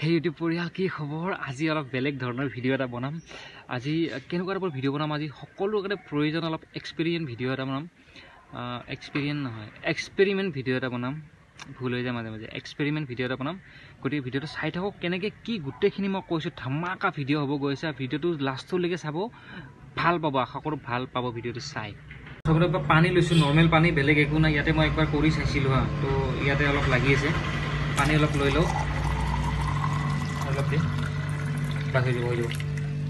Hey YouTube পৰিয়াল কি খবৰ আজি অলপ বেলেগ ধৰণৰ ভিডিও এটা বনাম আজি কেনেকুৱা টাইপৰ ভিডিও বনাম আজি সকলো কাৰণে প্ৰয়োজন অলপ এক্সপেৰিয়েন্ট ভিডিও এটা বনাম এক্সপেৰিয়েন্ট নহয় এক্সপেৰিমেন্ট ভিডিও এটা বনাম ভুল হৈ যায় মাজে মাজে এক্সপেৰিমেন্ট ভিডিও এটা বনাম গতি ভিডিওটো চাই থাকক কেনেকৈ কি গুটেখিনি মই কৈছো ধমাকা ভিডিও হ'ব গৈছে ভিডিওটো লাষ্টলৈকে চাব ভাল পাব আশা কৰো ভাল পাব ভিডিওটো চাই সবৰে পানী লৈছো নৰমাল পানী বেলেগ একো নাই ইয়াতে মই একবাৰ কৰি চাইছিলো হা তো ইয়াতে অলপ লাগি আছে পানী অলপ লৈ লও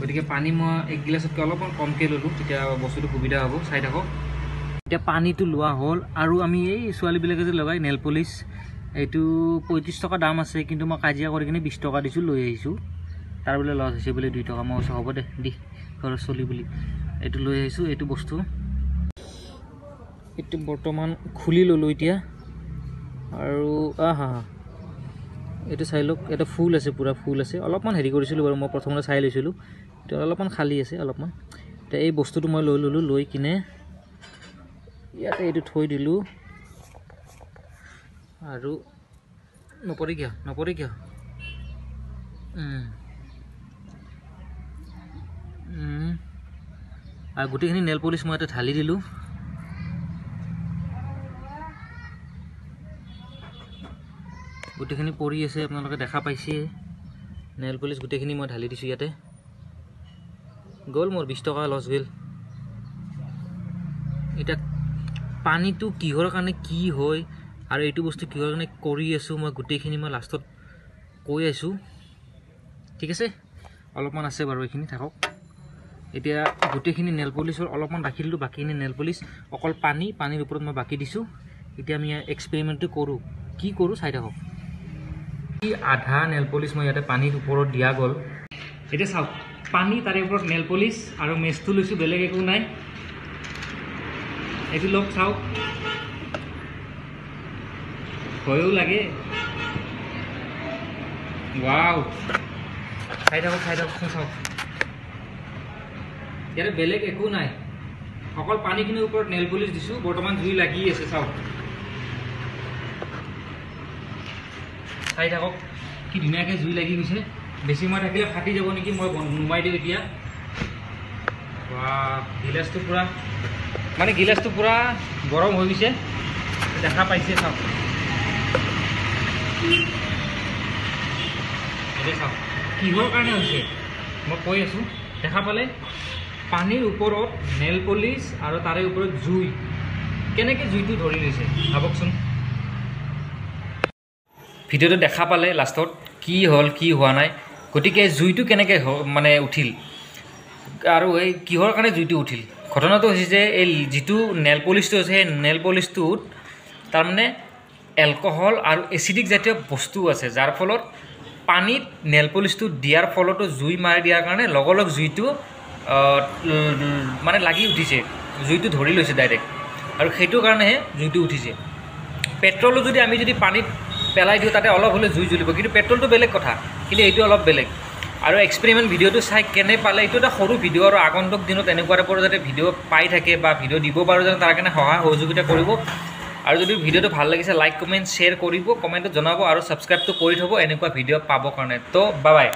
গতিকে পানী মই এক গিলাচতকৈ অলপমান কমকৈ ল'লোঁ তেতিয়া বস্তুটো সুবিধা হ'ব চাই থাকক এতিয়া পানীটো লোৱা হ'ল আৰু আমি এই ছোৱালীবিলাকে যে লগাই নেল পলিচ এইটো 35 টকা দাম আছে কিন্তু মই কাজিয়া কৰি কিনে 20 টকা দিছোঁ লৈ আহিছোঁ তাৰ বোলে লছ হৈছে বোলে 2 টকা মই কৈছোঁ হ'ব দে দি ঘৰত চলি বুলি এইটো লৈ আহিছোঁ এইটো বস্তু এইটো বৰ্তমান খুলি ল'লোঁ এতিয়া আৰু এইটো চাই লওক এটা ফুল আছে পুৰা ফুল আছে অলপমান হেৰি কৰিছিলোঁ বাৰু মই প্ৰথমতে চাই লৈছিলোঁ এটা অলপমান খালী আছে অলপমান তে এই বস্তুটো মই লৈ ল'লোঁ লৈ কিনে ইয়াতে এইটো থৈ দিলোঁ আৰু নপৰি কিয় আৰু গোটেইখিনি নেল পলিচ মই ইয়াতে ঢালি দিলোঁ গোটেইখিনি পৰি আছে আপোনালোকে দেখা পাইছে নেল পলিচ গোটেইখিনি মই ঢালি দিছোঁ ইয়াতে গ'ল মোৰ 20 টকা লছ গ'ল এটা পানীটো কিহৰ কাৰণে কি হয় আৰু এইটো বস্তু কিহৰ কাৰণে কৰি আছোঁ মই গোটেইখিনি মই লাষ্টত কৈ আছোঁ ঠিক আছে অলপমান আছে বাৰু এইখিনি থাকক এতিয়া গোটেইখিনি নেল পলিচৰ অলপমান ৰাখি দিলোঁ বাকীখিনি নেল পলিচ অকল পানীৰ ওপৰত মই বাকি দিছোঁ এতিয়া আমি এক্সপেৰিমেণ্টটো কৰোঁ কি কৰোঁ চাই থাকক আধা নেল পলিচ মই ইয়াতে পানীৰ ওপৰত দিয়া গ'ল এতিয়া চাওক পানী তাৰে ওপৰত নেল পলিচ আৰু মেচটো লৈছোঁ বেলেগ একো নাই এইটো লওক চাওক ভয়ো লাগে ৱাও চাই থাকক চাওক ইয়াতে বেলেগ একো নাই অকল পানীখিনিৰ ওপৰত নেল পলিচ দিছোঁ বৰ্তমান জুই লাগি আছে চাওক চাই থাকক কি ধুনীয়াকৈ জুই লাগি গৈছে বেছি সময় থাকিলে ফাটি যাব নেকি মই নুমাই দিওঁ এতিয়া গিলাচটো পুৰা গৰম হৈ গৈছে দেখা পাইছে চাওক এতিয়া চাওক কিহৰ কাৰণে হৈছে মই কৈ আছোঁ দেখা পালে পানীৰ ওপৰত নেল পলিচ আৰু তাৰে ওপৰত জুই কেনেকৈ জুইটো ধৰি লৈছে ভাবকচোন ভিডিওটো দেখা পালে লাষ্টত কি হ'ল কি হোৱা নাই গতিকে জুইটো কেনেকৈ মানে উঠিল আৰু এই কিহৰ কাৰণে জুইটো উঠিল ঘটনাটো হৈছে যে এই যিটো নেল পলিচটো আছে সেই নেল পলিচটোত তাৰমানে এলকহল আৰু এচিডিক জাতীয় বস্তু আছে যাৰ ফলত পানীত নেল পলিচটো দিয়াৰ ফলতো জুই মাৰি দিয়াৰ কাৰণে লগ জুইটো মানে লাগি উঠিছে জুইটো ধৰি লৈছে ডাইৰেক্ট আৰু সেইটো কাৰণেহে জুইটো উঠিছে পেট্ৰলো যদি আমি পানীত পেলাই দিওঁ তাতে অলপ হ'লে জুই জ্বলিব কিন্তু পেট্ৰলটো বেলেগ কথা কিন্তু এইটো অলপ বেলেগ আৰু এক্সপেৰিমেণ্ট ভিডিঅ'টো চাই কেনে পালে এইটো এটা সৰু ভিডিঅ' আৰু আগন্তুক দিনত এনেকুৱা টাইপৰ যাতে ভিডিঅ' পাই থাকে বা ভিডিঅ' দিব পাৰোঁ যাতে তাৰ কাৰণে সহায় সহযোগিতা কৰিব আৰু যদি ভিডিঅ'টো ভাল লাগিছে লাইক কমেণ্ট শ্বেয়াৰ কৰিব কমেণ্টত জনাব আৰু ছাবস্ক্ৰাইবটো কৰি থ'ব এনেকুৱা ভিডিঅ' পাবৰ কাৰণে তো বাই বাই